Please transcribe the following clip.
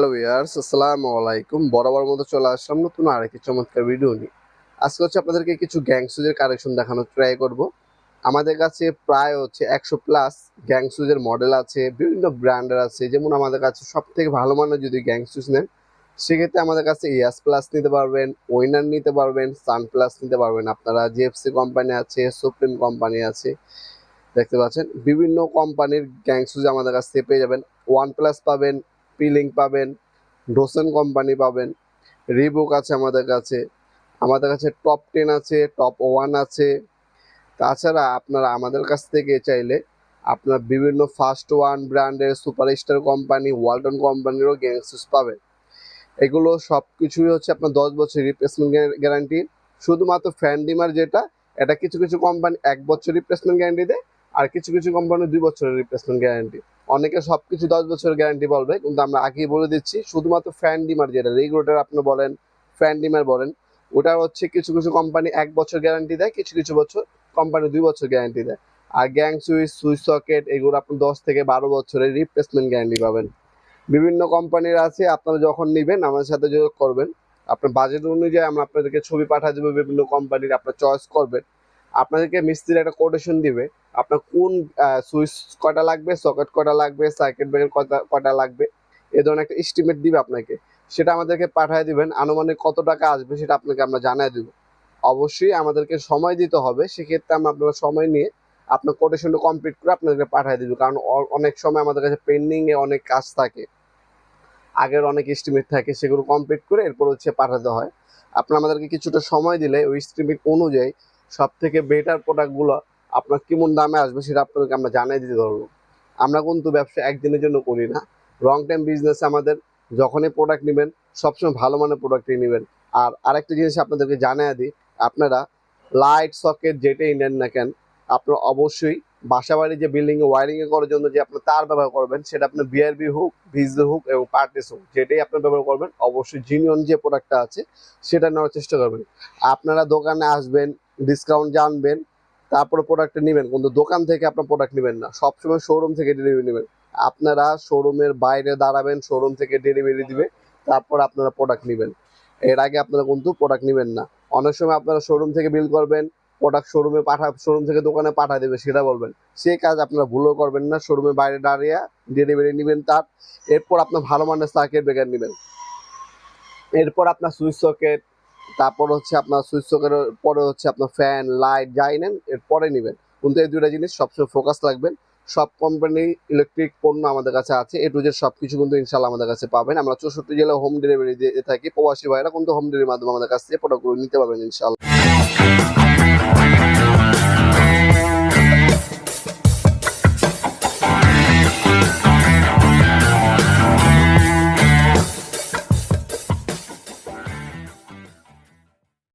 Hello viewers, আসসালামু আলাইকুম। বরাবর মতো চলে আসলাম নতুন আরেকটি চমৎকার ভিডিও নিয়ে। আজকে আপনাদেরকে কিছু গ্যাং শুজের কালেকশন দেখানোর ট্রাই করব। আমাদের কাছে প্রায় 100 প্লাস গ্যাং শুজের মডেল আছে, বিভিন্ন ব্র্যান্ডের আছে। যেমন আমাদের কাছে সবথেকে ভালো মানের যদি গ্যাং শুজ নেন, সেক্ষেত্রে আমাদের কাছে ইয়াস প্লাস নিতে পারবেন, উইনার নিতে পারবেন, সান প্লাস নিতে পারবেন। আপনারা জিএফসি কোম্পানি আছে, সুপ্রিম কোম্পানি আছে, দেখতে পাচ্ছেন বিভিন্ন কোম্পানির গ্যাং শুজ আমাদের কাছ থেকে পেয়ে যাবেন। ওয়ান প্লাস পাবেন, পিলিং পাবেন, ডোসেন কোম্পানি পাবেন, রিবুক আছে আমাদের কাছে টপ 10 আছে, টপ 1 আছে। তাছাড়া আপনারা আমাদের কাছ থেকে চাইলে আপনার বিভিন্ন ফার্স্ট ওয়ান ব্র্যান্ডের, সুপারস্টার কোম্পানি, ওয়ালটন কোম্পানিরও গ্যাং শুজ পাবেন। এগুলো সব কিছুই আপনার 10 বছর রিপ্লেসমেন্ট গ্যারান্টি। শুধুমাত্র ফ্যান ডিমার যেটা, এটা কিছু কিছু কোম্পানি 1 বছর রিপ্লেসমেন্ট গ্যারান্টি দেয়, আর কিছু কিছু কোম্পানি 2 বছরের রিপ্লেসমেন্ট গ্যারান্টি। অনেকে সব কিছু 10 বছরের গ্যারান্টি বলবে, কিন্তু আমরা আগেই বলে দিচ্ছি শুধুমাত্র ফ্যান ডিমার যেটা রেগুলেটর আপনি বলেন, ফ্যান ডিমার বলেন, ওটা কিছু কিছু কোম্পানি 1 বছর গ্যারান্টি দেয়, কিছু কিছু বছর কোম্পানি 2 বছর গ্যারান্টি দেয়। আর গ্যাং সুইচ সকেট এগুলো আপনি 10 থেকে 12 বছরের রিপ্লেসমেন্ট গ্যারান্টি পাবেন। বিভিন্ন কোম্পানির আছে, আপনারা যখন নেবেন আমাদের সাথে যোগাযোগ করবেন। আপনার বাজেট অনুযায়ী আমরা আপনাদেরকে ছবি পাঠিয়ে দেবো বিভিন্ন কোম্পানির, আপনার চয়েস করবেন। আপনাদেরকে মিস্ত্রি একটা কোটেশন দিবে, আপনার কোন সুইচ কটা লাগবে, সকেট কটা লাগবে, সার্কিট ব্রেকার কটা লাগবে, এ ধরনের একটা এস্টিমেট দিবে আপনাকে। সেটা আমাদেরকে পাঠিয়ে দিবেন। আনুমানিক কত টাকা আসবে সেটা আপনাকে আমরা জানিয়ে দেবো। অবশ্যই আমাদেরকে সময় দিতে হবে, সেক্ষেত্রে আমরা আপনার সময় নিয়ে আপনার কোটেশনটা কমপ্লিট করে আপনাদেরকে পাঠিয়ে দেবো। কারণ অনেক সময় আমাদের কাছে পেন্ডিংয়ে অনেক কাজ থাকে, আগের অনেক এস্টিমেট থাকে, সেগুলো কমপ্লিট করে এরপর পাঠাতে হয়। আপনারা আমাদেরকে কিছুটা সময় দিলে ওই এস্টিমেট অনুযায়ী সব থেকে বেটার প্রোডাক্টগুলো আপনার কেমন দামে আসবে সেটা আপনাদেরকে আমরা জানিয়ে দিতে পারবো। আমরা কিন্তু ব্যবসা একদিনের জন্য করি না, লং টাইম বিজনেস আমাদের। যখনই প্রোডাক্ট নেবেন সবসময় ভালো মানের প্রোডাক্টই নেবেন। আর আরেকটা জিনিস আপনাদেরকে জানিয়ে দিই, আপনারা লাইট সকেট যেটাই নেন না কেন, আপনারা অবশ্যই বাসাবাড়ি যে বিল্ডিংয়ে ওয়ারিংয়ে করার জন্য যে আপনার তার ব্যবহার করবেন, সেটা আপনার বিআরবি হোক, ভিজে হোক এবং পার্টিস হোক, যেটাই আপনার ব্যবহার করবেন অবশ্যই জিনিয়ন যে প্রোডাক্টটা আছে সেটা নেওয়ার চেষ্টা করবেন। আপনারা দোকানে আসবেন, ডিসকাউন্ট জানবেন, তারপরে প্রোডাক্টটা নেবেন, কিন্তু দোকান থেকে আপনার প্রোডাক্ট নেবেন না, সবসময় শোরুম থেকে ডেলিভারি নেবেন। আপনারা শোরুমের বাইরে দাঁড়াবেন, শোরুম থেকে ডেলিভারি দিবে, তারপর আপনারা প্রোডাক্ট নেবেন। এর আগে আপনারা কিন্তু প্রোডাক্ট নেবেন না। অনেক সময় আপনারা শোরুম থেকে বিল করবেন, প্রোডাক্ট শোরুম থেকে দোকানে পাঠিয়ে দেবে সেটা বলবেন, সেই কাজ আপনারা ভুলও করবেন না। শোরুমের বাইরে দাঁড়িয়ে ডেলিভারি নেবেন তার। এরপর আপনার ভালো মানের সার্কিট ব্রেকার নেবেন, এরপর আপনার সুইচ সকেট, তারপর আপনার সুইচ সকেটের পরে আপনার ফ্যান লাইট যাই নেন এরপরে নেবেন। কিন্তু এই দুইটা জিনিস সবসময় ফোকাস রাখবেন। সব কোম্পানি ইলেকট্রিক পণ্য আমাদের কাছে আছে, এ টু জেড সব কিছু কিন্তু ইনশাল্লাহ আমাদের কাছে পাবেন। আমরা 64 জেলায় হোম ডেলিভারি দিয়ে থাকি। প্রবাসী ভাইরা কিন্তু হোম ডেলিভারির মাধ্যমে আমাদের কাছ থেকে প্রোডাক্টগুলো নিতে পারবেন ইনশাল্লাহ।